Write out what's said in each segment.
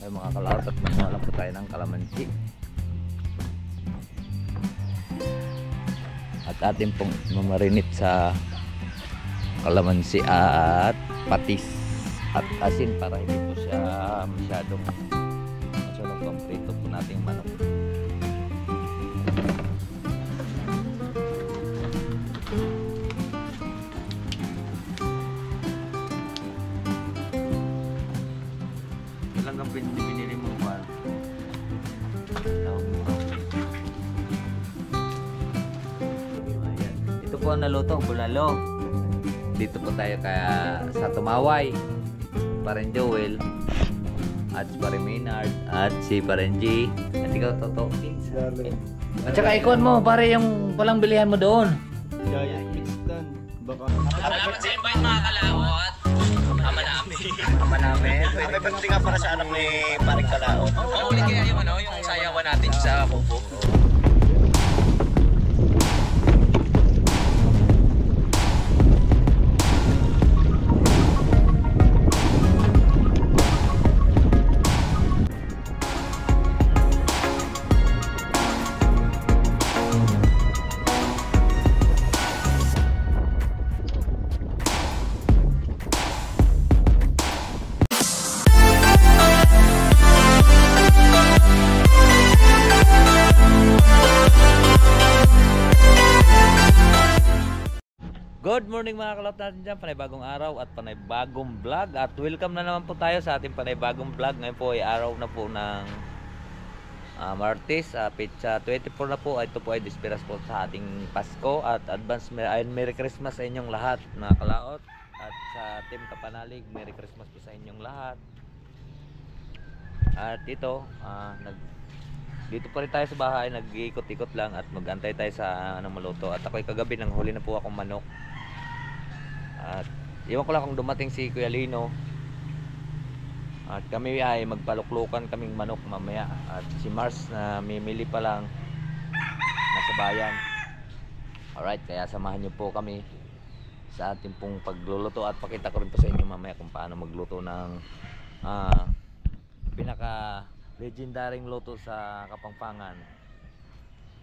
Ay mga kalaot, at manuha lang po tayo ng kalamansi. At atin pong mamarinit sa kalamansi at patis at asin para hindi po siya masyadong masunog. Pamprito po natin manok. Ilang ang binili mo ba? Ito po ang naluto, bulalo. Dito po tayo kaya sa Tumaway. Paren Joel at si Paren Maynard at si Paren G at ikaw Toto. At saka ikon mo pare yung palang bilihan mo doon. Giant Kingston. Baka Salamat sa invite mga kalawot. Ama namin. may pagdating nga para sa anak ni Paring Kalao. Uli kaya yung ano, yung sayawan natin sa Kubo. Good morning mga kalot natin dyan, panibagong araw at panibagong vlog. At welcome na naman po tayo sa ating panibagong vlog. Ngayon po ay araw na po ng Martes, pizza 24 na po. Ito po ay disperas po sa ating Pasko. At advance Merry Christmas sa inyong lahat mga kalaot. At sa Team Kapanalig, Merry Christmas po sa inyong lahat. At ito, dito pa rin tayo sa bahay, nag-iikot-ikot lang at mag-antay tayo sa maluto. At ako'y kagabi nang huli na po akong manok. At iwan ko lang kung dumating si Kuya Lino. At kami ay magpaluklukan kaming manok mamaya. At si Mars na mimili pa lang nasa bayan. Alright, kaya samahan niyo po kami sa ating pong pagluluto. At pakita ko rin po sa inyo mamaya kung paano magluto ng pinaka legendaring luto sa Kapampangan,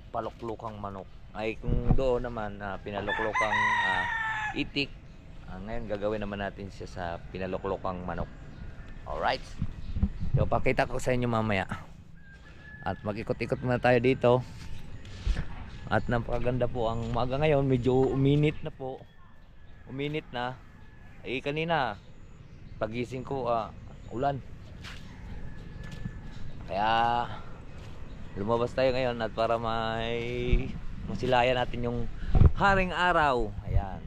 paluklukang manok. Ay kung doon naman pinaluklukang itik, ngayon gagawin naman natin siya sa pinaluklukang manok. Alright, so pakita ko sa inyo mamaya. At mag-ikot-ikot muna tayo dito. At napakaganda po ang umaga ngayon. Medyo uminit na po. Uminit na. Kanina pagising ko ulan. Kaya lumabas tayo ngayon at para masilayan natin yung haring araw. Ayan.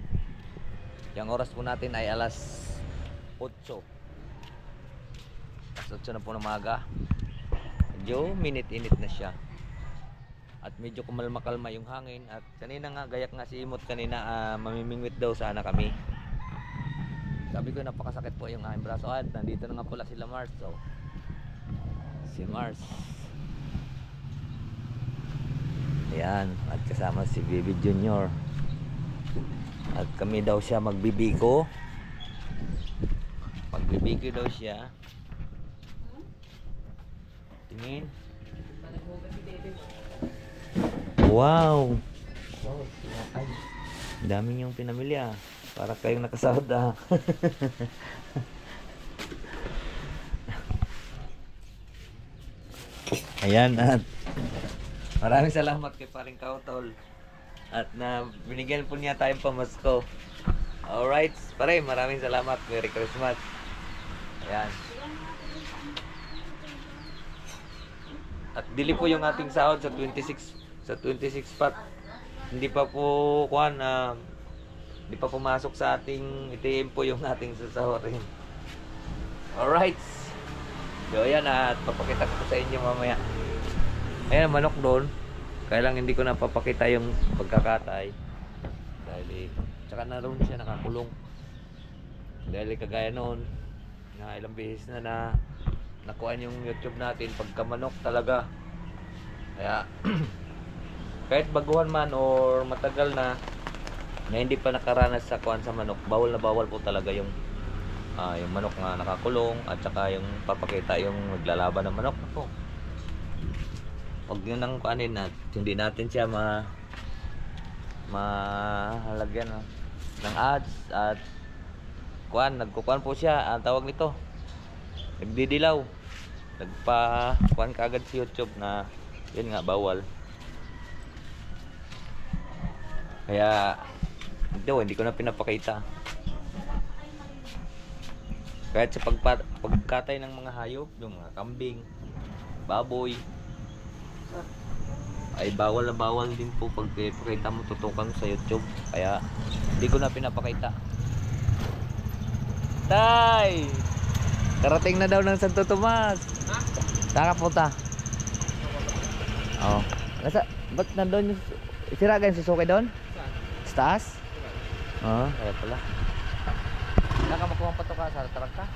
Yung oras po natin ay alas 8. Alas 8 na po ng umaga. Medyo minit-init na siya. At medyo kumalma-kalma yung hangin. At kanina nga, gayak nga si Imot kanina, mamimingwit daw sana kami. Sabi ko napakasakit po yung aking braso. At nandito na nga pala sila Mars. So si Mars, ayan, at kasama si Baby Junior. At kami daw siya magbibiko daw siya. Tingin. Wow, daming yung pinamili para kayong nakasahod Ayan, at maraming salamat kay Paring Kautol at na binigyan po niya tayong pamasko. Alright, pare, maraming salamat. Merry Christmas. Ayan. At dili po yung ating sahod sa 26 pat. Hindi pa po hindi pa pumasok sa ating ATM po yung ating sasahorin. Alright. So ayan, at papakita ko sa inyo mamaya. Ayan, manok doon. Kaya lang hindi ko napapakita yung pagkakatay. Dahil tsaka na roon siya nakakulong. Dahil kagaya noon na ilang beses na nakuhaan yung YouTube natin pagka manok talaga. Kaya kahit baguhan man or matagal na hindi pa nakaranas sa kuhaan sa manok, bawal na bawal po talaga yung yung manok na nakakulong at saka yung papakita yung naglalaban ng manok po. Huwag nyo nang kuanin at hindi natin siya mahalagyan ng ads at nagkukuan po siya, ang tawag nito, nagdidilaw, kuan kaagad si YouTube na yun nga, bawal. Kaya hindi ko na pinapakita. Kahit sa pagkatay ng mga hayop, yung mga kambing, baboy, ay bawal na bawal din po pag ipakita mo, tutukan mo sa YouTube. Kaya hindi ko na pinapakita. Tay! Karating na daw ng Santo Tomas. Ha? Saan ka punta? Oo. Ba't nandun yung siraga yung susuki doon? Sa taas? Oo, kaya pala. Nakamakuha pa ito ka sa tarangka?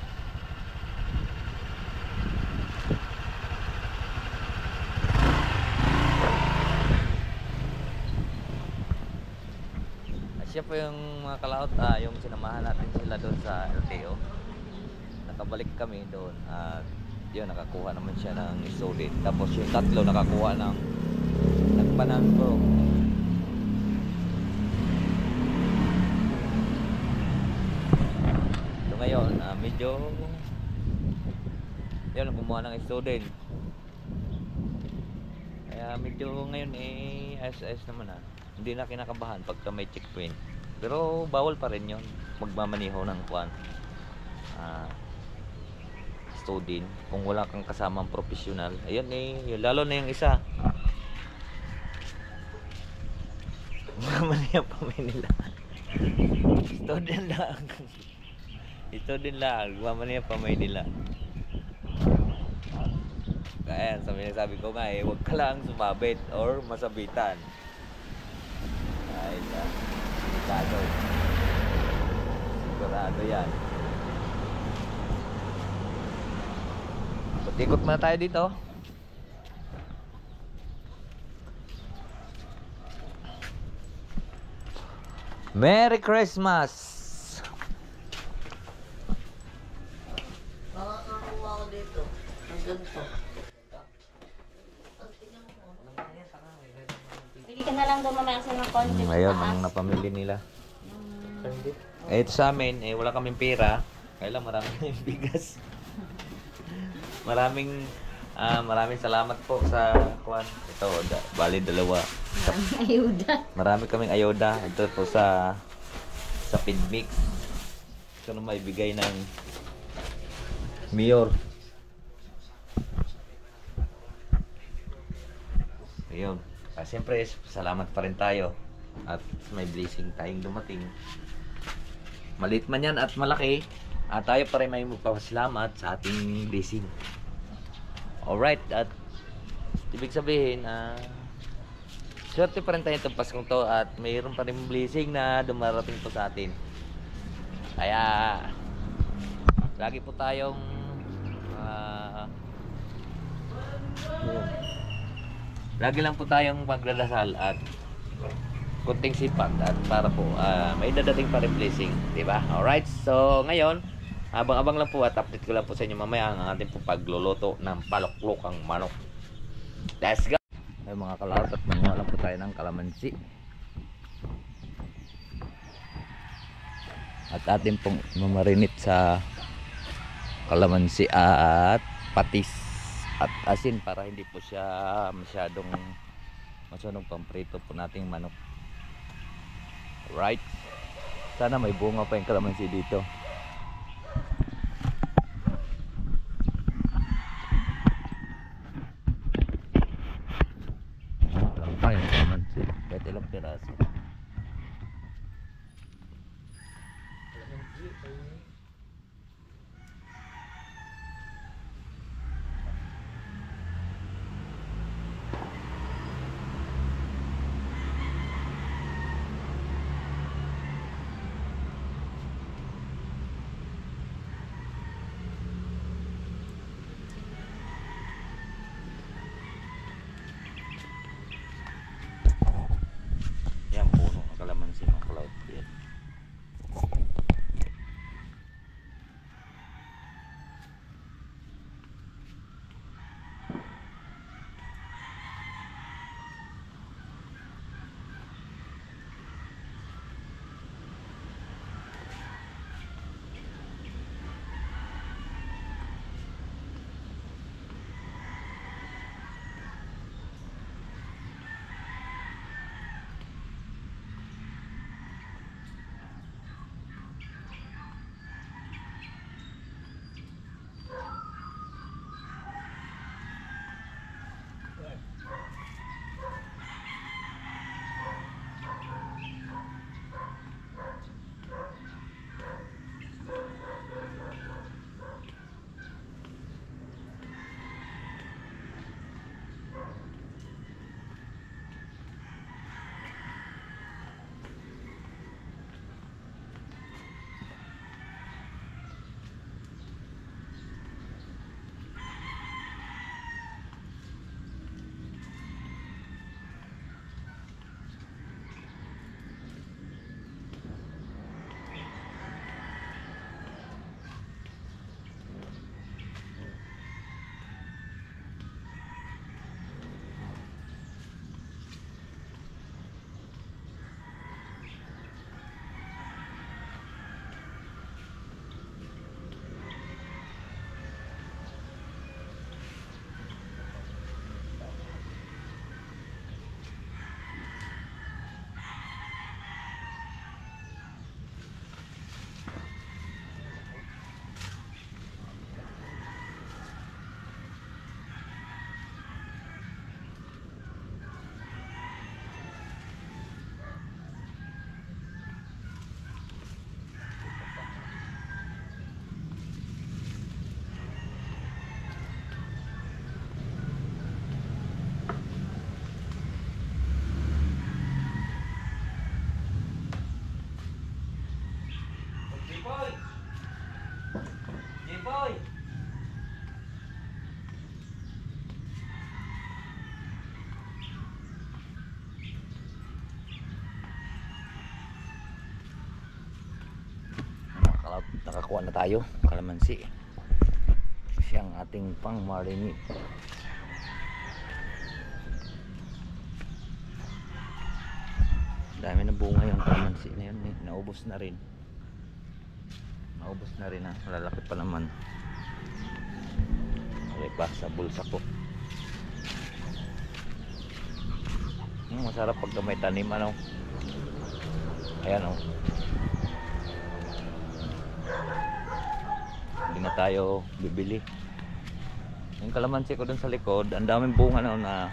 Siya po yung mga kalaot, yung sinamahan natin sila doon sa LTO. Nakabalik kami doon at yun, nakakuha naman siya ng solid. Tapos yung tatlo nakakuha ng nagpanangko. So ngayon, medyo yun, kumuha ng student. Kaya medyo ngayon ayos-ayos naman hindi na kinakabahan pagka may checkpoint. Pero bawal pa rin yun, magmamaniho ng kuan student kung wala kang kasamang professional. Ayun yun, lalo na yung isa magmamaniho pa may nila student lang magmamaniho pa may nila. Kaya sabi ko nga huwag ka lang sumabit or masabitan. Ay, sigurado yan. Ikot muna tayo dito. Merry Christmas! Makakakuha ko dito. Ang ganito. Bili ka na lang doon mamaya ng konti. Ayun, ang napamili nila. Ito sa amin, wala kaming pera. Kaya lang maraming bigas. Maraming salamat po sa kuan. Ito, bali dalawa. Maraming ayuda. Marami kaming ayuda. Ito po sa feedmix. Ito na may bigay ng mayor. Ayun. Siyempre, salamat pa rin tayo. At may blessing tayong dumating. Maliit man yan at malaki, tayo pa rin may magpapasalamat sa ating blessing. Alright, at ibig sabihin, swerte pa rin tayo itong Paskong to at mayroon pa rin blessing na dumarating po sa atin. Kaya, lagi po tayong lagi lang po tayong magdadasal at kunting sipag at para po may dadating pa rin blessing, di ba? Alright, so ngayon abang-abang lang po at update ko lang po sa inyo mamaya ang ating po pagluluto ng paluklukang manok. Let's go! Ay mga kalawat, at manguha lang po tayo ng kalamansi at ating pong mamarinit sa kalamansi at patis at asin para hindi po siya masyadong masunog pamprito po nating manok. Right, sana may bunga pa yung kalamansi dito. Lang pa yung kalamansi, kahit ilang piraso. Yan nakakuha na tayo kalamansi. Siyang ating pang marinate. Dami na bunga yung kalamansi na yun eh. Naubos na rin ha, malalaki pa naman. Okay pa sa bulsa ko. Masarap pagka may tanim ano. Ayan oh. Hindi na tayo bibili. Yung kalamansi ko dun sa likod, ang daming bunga na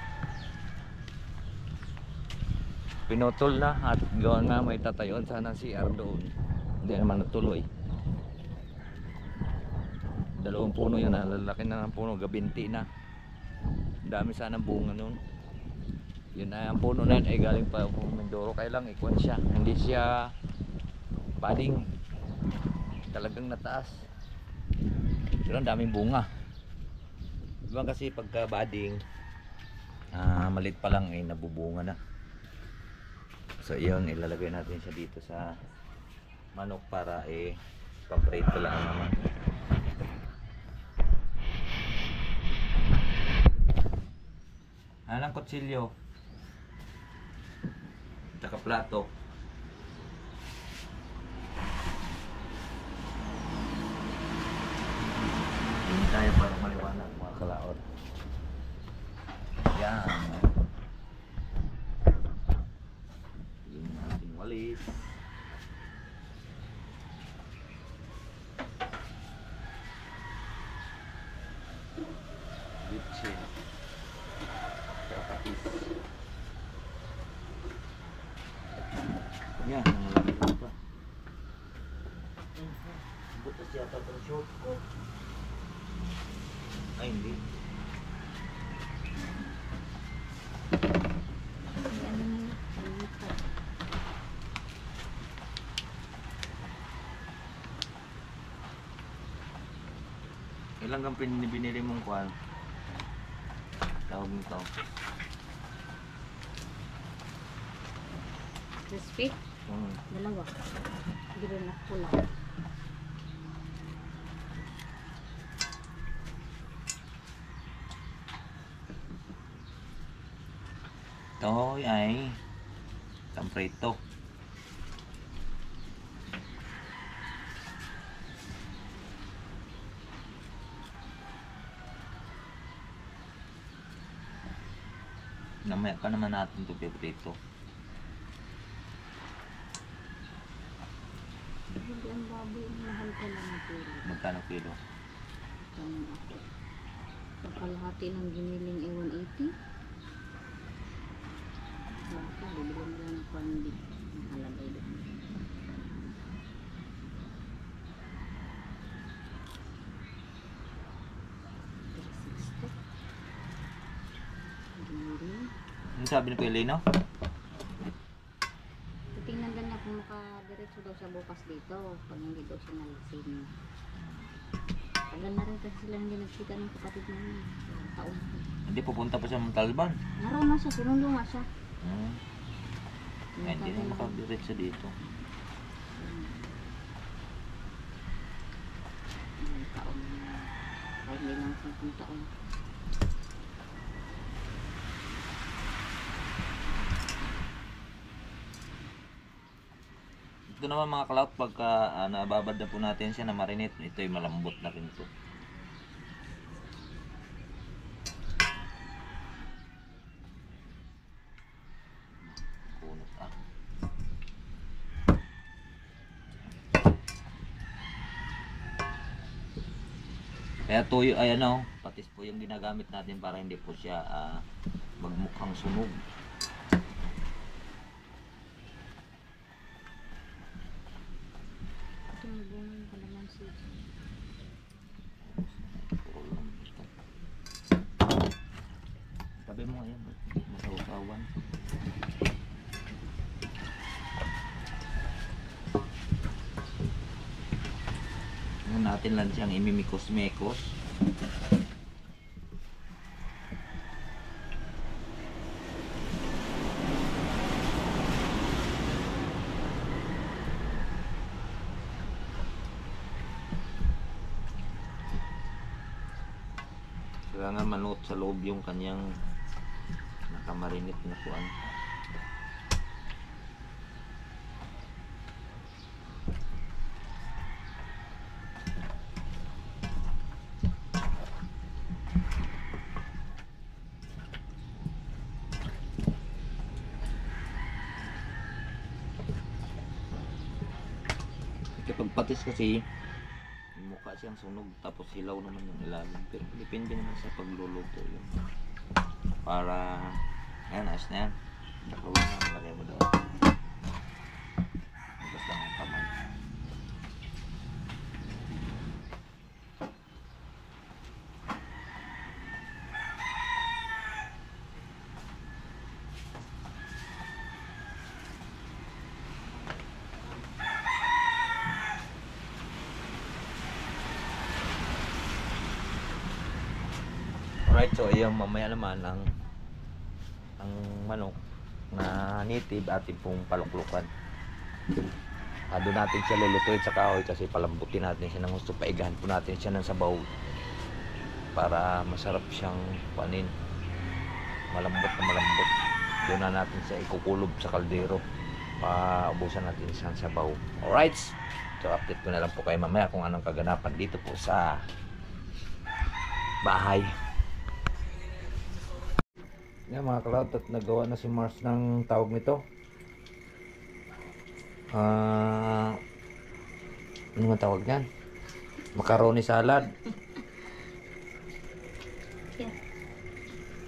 pinutol na at gawa nga may tatayon sana CR doon. Hindi naman natuloy. 2 puno yun na, lalaki na ng puno, gabinti na. Ang dami sana bunga noon. Yun na, ang puno na yun ay galing pa Mindoro, kaya lang ikwan siya, hindi siya budding, talagang nataas. Pero ang daming bunga. Diba kasi pagka budding malit pa lang ay nabubunga na. So yun, ilalagay natin siya dito sa manok para paprito lang naman. Anong kutsilyo? Tsaka plato. Hindi tayo para maliwanag mga kalaot. Yan. Yung ating walis. Bitchin. Kapatis. Yan, nangalaki ko pa. Butas yata itong short ko. Ay, hindi. Ilang kang binili mong kwan? Tawag nito. Crispy? 2. Hindi rin nakulang. Ito ay tamprito. Namaya pa naman natin ito piprito. Hindi ang baboy, mahal ka lang ang kilo. Magkano kilo? Tanong ako. Pagkalahati ng giniling ay 180. Baka, bibigyan lang ng pandi. Nakalagay doon. Giniling. Ano sabi ni Pelino? Titingnan din niya kung makadiretso daw siya bukas dito. Pag hindi daw siya nalasin. Tagal na rin kasi sila hindi nagkita ng kapatid namin. Taon. Hindi pupunta pa siya ng Talban. Naroon na siya, sinundo nga siya. Ay, hindi na makadiretso dito. Taon na. Kahit hindi lang 10 taon. Ito naman mga kalaot, pagka nababad na po natin siya na marinate, ito ay malambot na rin ito. Kunot ah. Kaya tuyo ay patis po yung ginagamit natin para hindi po siya magmukhang sunog. Tumubungan ka naman siya. Tabi mo ngayon, masausawan. Ngayon natin lang siyang imimikos-mekos. Kailangan manuot sa loob yung kanyang nakamarinit na kuan. Kapag patis kasi mukha siyang sunog tapos hilaw naman yung ilalim, pero depende naman sa pagluluto yun. Para ayan, ayos na yan. Nakuha na, lagay mo doon. Tapos lang ang kamay. Alright, so yung mamaya naman ang manok na native ating pong paluklukan. Doon natin siya lulutuin sa kahoy kasi palambutin natin siya ng gusto. Paigahan po natin siya ng sabaw para masarap siyang panin. Malambot na malambot. Doon na natin siya ikukulob sa kaldero. Paubusan natin siyang sabaw. Alright, so update ko na lang po kayo mamaya kung anong kaganapan dito po sa bahay. Yan mga kalawt, at nagawa na si Mars ng tawag nito. Ano nga tawag yan? Macaroni salad.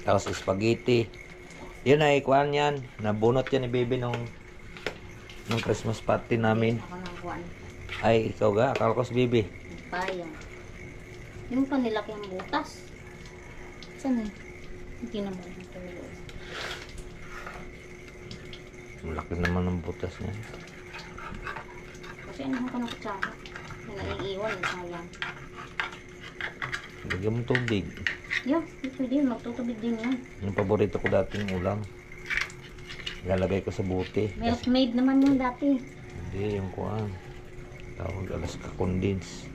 Tapos spaghetti. Yun ay kuhan yan. Nabunot yan ni baby nung Christmas party namin. Ako nang kuwan. Ay, ikaw ga? Akala ko si baby. Bayang. Yung pa nilaki ang butas. Saan eh? Hindi naman ito. Malaki naman ang butas niya. Kasi ano ko ng kutsara. Yung naiiwan, sayang. Lagyan mo tubig. Yo, pwede yun. Magtutubig din yan. Yung paborito ko dating ulam. Ilalagay ko sa buti. Milkmaid naman yung dati. Hindi, yung kuhan. Tawag Alaska condense.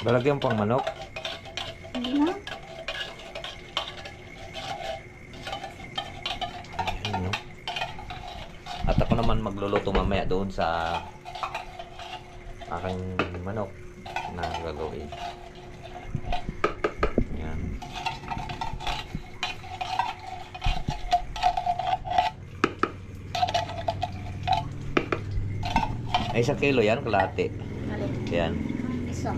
Lalagyan pang manok. Hindi na. Ayun, no? At ako naman magluluto mamaya doon sa aking manok na gagawin. Yan. Ay, 1 kilo yan, kalahati. Alin? Yan. Isa.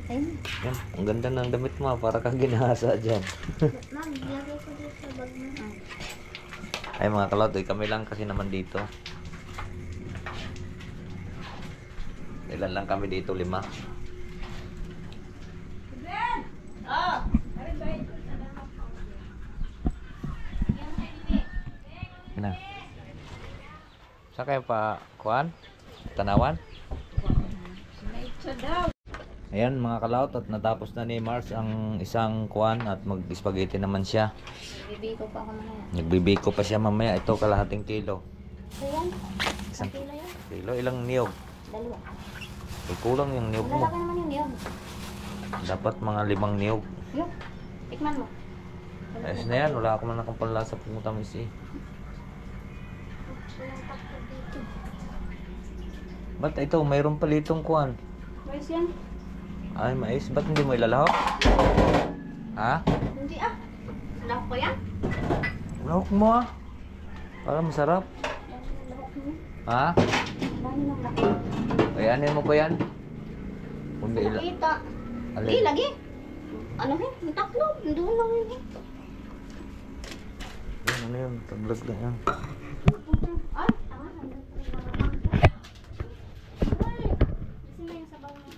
Ayun. Yan. Ang ganda ng damit mo, para kang ginahasa dyan. Ma'am, lagay ko dito sa bag mo. Ay mga kalawt, kami lang kasi naman dito. Ilan lang kami dito, 5. Na. Saan kayo pa, kuhan? Tanawan? Ayan mga kalawt, at natapos na ni Mars ang isang kuhan at mag-spaghetti naman siya. Bibig ko pa ako mamaya. Nagbibiko pa siya mamaya. Ito kalahating kilo. Ayan. Isang Kilo yan. kilo, ilang niyog? 2. Ay, kulang yung niyog mo. Lalaki naman yun. Dapat mga 5 niyog. Yun. Tikman mo. Ayos na yan, wala ako man akong panlasa pong tamis eh. Ba't ito, mayroon pala itong kuhan? Where's yan? Ay, mais. Ba't hindi mo ilalahok? Ha? Hindi ah. Lahok ko yan? Lahok mo ah. Para masarap. Lahok mo. Ha? Dami ng lahok. Kayanin mo ko yan. Kundi Nakita. Hindi, lagi. Ano eh? Yung tatlo. Doon lang yun eh. Yan, ano yun? Taglag na yan. Ay, tama. Ay, kasi na yung sabaw mo.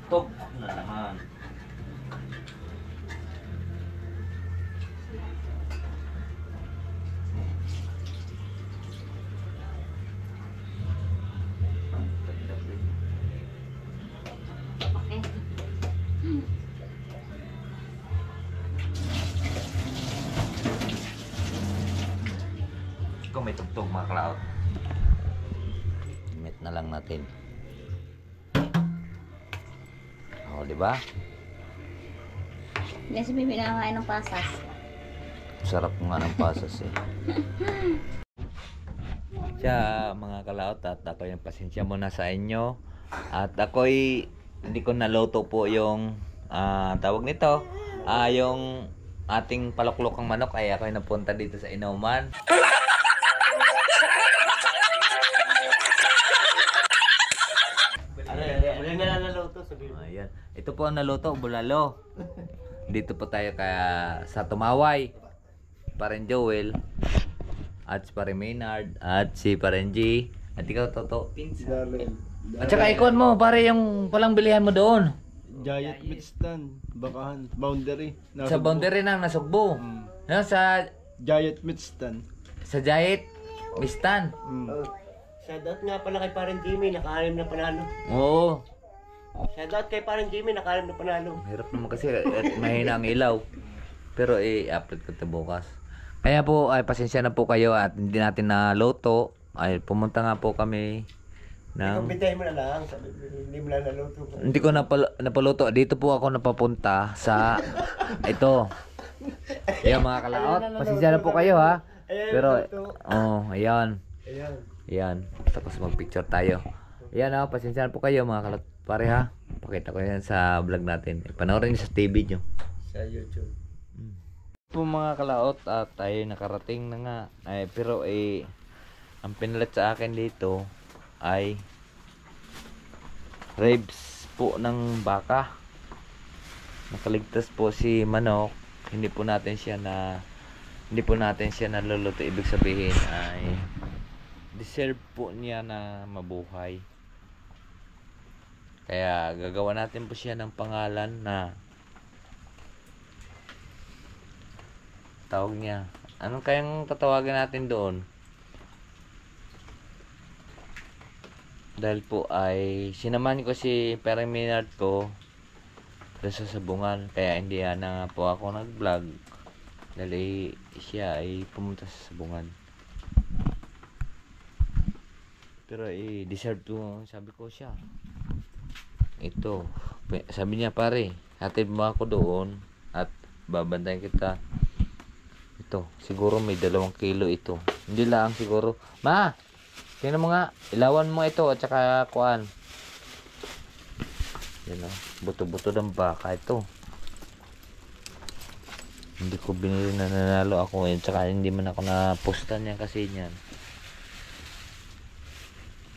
Top na naman. ko may tugtog mga cloud. Imit na lang natin. Oh, di ba? Hindi si Bibi nakakain ng pasas. Sarap nga ng pasas eh. Siya mga kalaot at ako yung pasensya muna sa inyo. At ako'y hindi ko naluto po yung tawag nito. Yung ating paluklokang manok ay ako'y napunta dito sa inuman. Wala na naluto sabi. Ayan. Ito po ang naluto, bulalo. Dito po tayo kaya sa Tumaway. Paren Joel. At si Paren Maynard. At si Paren G. At ikaw, Toto. At saka ikon mo, pare yung palang bilihan mo doon. Giant meat stand, bakahan, boundary. Sa boundary ng Nasugbo. Yan, sa Giant meat stand. Giant Bistan. Shoutout nga pala kay parang Jimmy, naka-anim na panalo. Oo. Shoutout kay parang Jimmy, naka-anim na panalo. Hirap naman kasi at mahina ang ilaw. Pero i-upload ko ito bukas. Kaya po ay pasensya na po kayo at hindi natin naluto. Ay pumunta nga po kami ng... Kumpintahin mo na lang, sabi, hindi mo na naluto. Hindi ko napaluto. Dito po ako napapunta sa ito. Ayan mga kalaot. Pasensya na po kayo ha. Pero ayan. Ayan. Tapos mag-picture tayo. Ayan ha. Pasensya na po kayo mga kalaot. Pare ha. Pakita ko yan sa vlog natin. Panoorin niyo sa TV nyo. Sa YouTube. Po mga kalaot at tayo nakarating na nga. Pero ang pinalit sa akin dito ay ribs po ng baka. Nakaligtas po si manok. Hindi po natin siya naluluto. Ibig sabihin ay deserve po niya na mabuhay. Kaya gagawa natin po siya ng pangalan na tawag niya. Anong kayang tatawagin natin doon? Dahil po ay sinamahan ko si Paren Maynard ko sa sabungan. Kaya hindi na po ako nag-vlog. Dahil siya ay pumunta sa sabungan. Pero deserve to, sabi ko siya. Ito. Sabi niya pare, hatid mo ako doon at babantayan kita. Ito. Siguro may 2 kilo ito. Hindi lang siguro. Ma! Tingnan mo nga, ilawan mo ito at saka kuan. Yan o, buto-buto ng baka ito. Hindi ko binili na nanalo ako at saka hindi man ako na-postan yan kasi yan.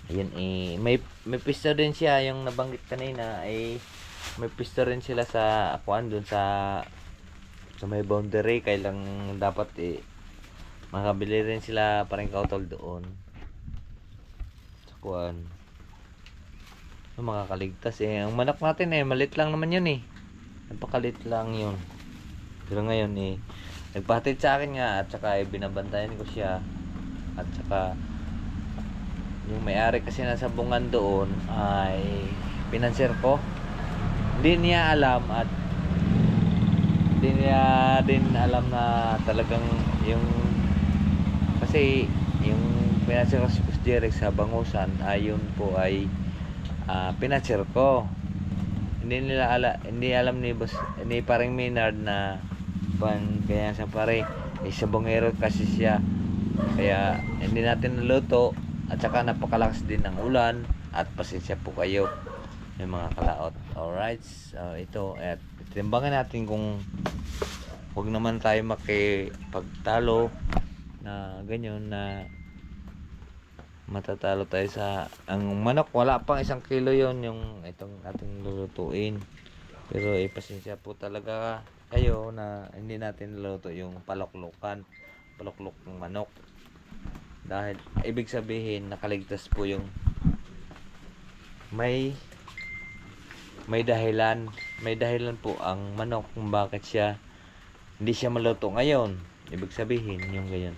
Ayan may pista din siya yung nabanggit kanina may pista rin sila sa kuan doon sa may boundary kailang dapat makabili rin sila parang kautol doon. Kuan makakaligtas ang manok natin malit lang naman yun napakalit lang yun pero ngayon nagpahatid sa akin nga at saka binabantayan ko siya at saka yung may-ari kasi nasa bungan doon ay pinanser ko hindi niya alam at hindi niya din alam na talagang yung kasi yung pinanser ko si Derek sa Bangusan ayun po ay pinanser ko hindi alam ni Paren Maynard na kaya sa pare sa bungero kasi siya kaya hindi natin naluto at saka napakalakas din ng ulan at pasensya po kayo may mga kalaot. Alright, so ito at timbangan natin kung huwag naman tayo makipagtalo na ganyan na matatalo tayo sa ang manok wala pang 1 kilo yon yung itong ating lulutuin pero pasensya po talaga kayo na hindi natin niluto yung paluklok ng manok dahil ibig sabihin nakaligtas po yung may dahilan po ang manok kung bakit hindi siya maluto ngayon ibig sabihin yung ganyan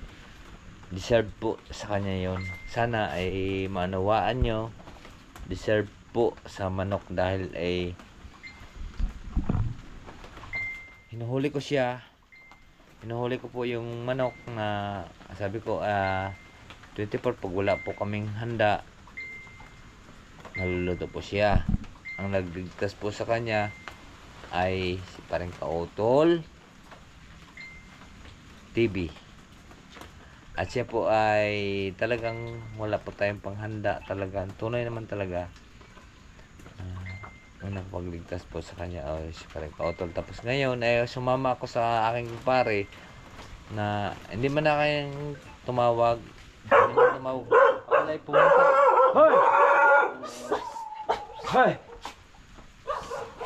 deserve po sa kanya yon sana ay maunawaan nyo deserve po sa manok dahil hinuhuli ko po yung manok na sabi ko 24 pag wala po kaming handa, naluluto po siya. Ang nagligtas po sa kanya ay si Paring Kautol TV. At siya po ay talagang wala po tayong panghanda talaga. Tunay naman talaga. Ang nagpagligtas po sa kanya ay si Paring Kautol. Tapos ngayon ay sumama ako sa aking pare na hindi man na kayang tumawag. Hindi man tumawag. Ako na pumunta. Hoy! Hoy!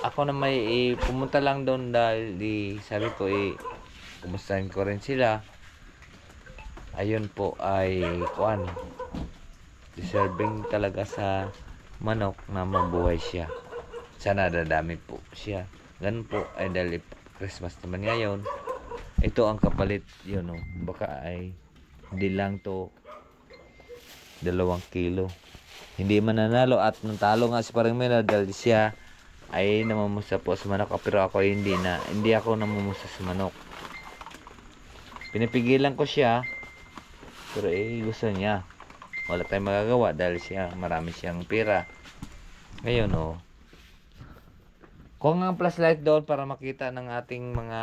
Ako na may pumunta lang doon dahil sabi ko kumustahin ko rin sila. Ayun po ay deserving talaga sa manok na mabuhay siya. Sana dadami po siya. Ganun po ay dahil Christmas naman ngayon. Ito ang kapalit yun baka ay hindi lang to 2 kilo. Hindi man nanalo at natalo nga si Paring Mela dahil siya ay namumusa po sa manok, pero ako hindi ako namumusa sa manok. Pinipigilan ko siya, pero gusto niya. Wala tayong magagawa dahil marami siyang pera. Ngayon kung ang flashlight doon para makita ng ating mga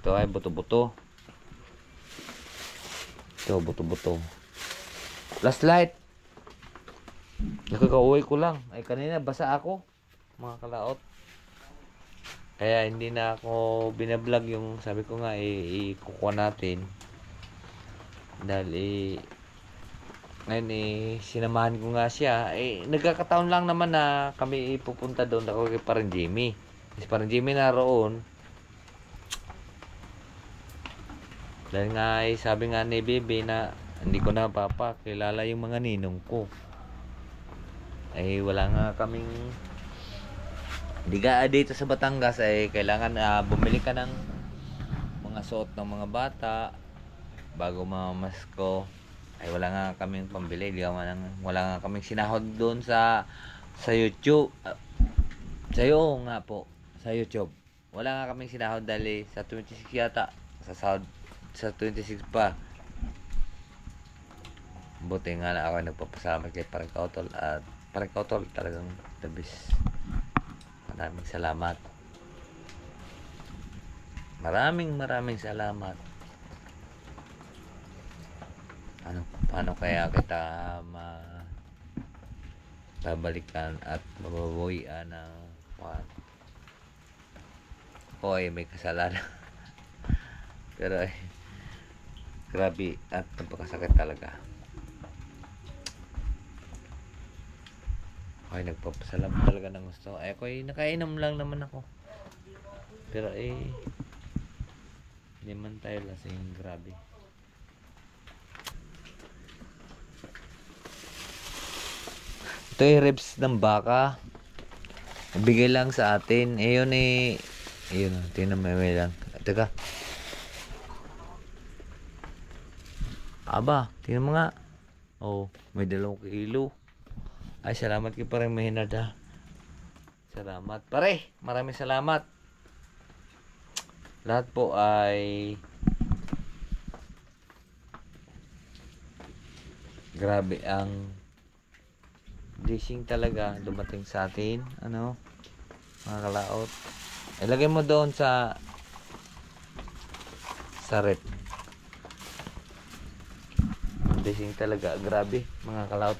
ito ay buto-buto. Ito buto-buto. Flashlight. Nakakauwi ko lang. Ay kanina basa ako, mga kalaot. Kaya hindi na ako binablog yung sabi ko nga ikukuha natin. Dahil ngayon sinamahan ko nga siya. Nagkakataon lang naman na kami pupunta doon ako kay Paring Jimmy. Si Paring Jimmy naroon. Dahil nga sabi nga ni Bebe na hindi ko na kilala yung mga ninong ko. Wala nga kaming dito sa Batangas kailangan bumili ka ng mga suot ng mga bata bago mamamasko. Wala nga kaming pambili. Wala nga kaming sinahod doon sa YouTube. Sayo nga po sa YouTube. Wala nga kaming sinahod dahil sa 26 yata sa 26 pa. Buti nga na ako nagpapasalamat kay Paring Kautol at Paring Kautol talagang the best. Maraming salamat. Maraming salamat. Paano kaya kita babalikan at mababawian ng may kasalanan. Pero grabe at napakasakit talaga. Nagpapasalamat talaga ng gusto. Ako nakainom lang naman ako. Pero hindi man tayo lasing. Grabe. Ito ribs ng baka. Bigay lang sa atin. Ayun tingnan mo lang. Teka. Aba, tingnan mo nga. May 2 kilo. Ay, salamat kay Paring Maynard ha. Salamat. Pare, maraming salamat. Lahat po ay grabe ang blessing talaga dumating sa atin. Mga kalaot. Ilagay mo doon sa rep. Blessing talaga. Grabe, mga kalaot.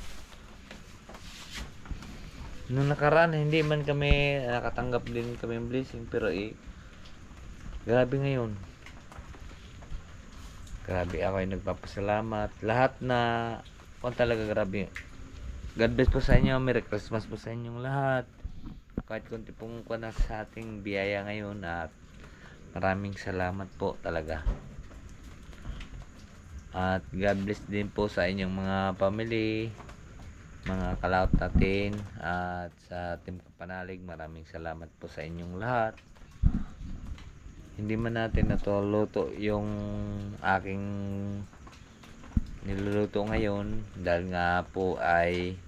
Nung nakaraan, hindi man kami nakatanggap din kami ng blessing, pero grabe ngayon. Grabe, ako ay nagpapasalamat. Lahat na talaga grabe. God bless po sa inyo. Merry Christmas po sa inyong lahat. Kahit kunti pong sa ating biyaya ngayon at maraming salamat po talaga. At God bless din po sa inyong mga family, mga kalaot natin at sa Team Kapanalig. Maraming salamat po sa inyong lahat. Hindi man natin natuluto yung aking niluluto ngayon dahil nga po ay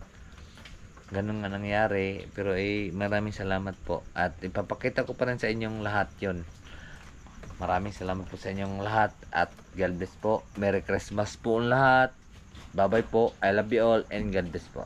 ganun nga nangyari, pero maraming salamat po at ipapakita ko pa rin sa inyong lahat yon Maraming salamat po sa inyong lahat at God bless po. Merry Christmas po ang lahat. Bye bye po. I love you all and God bless po.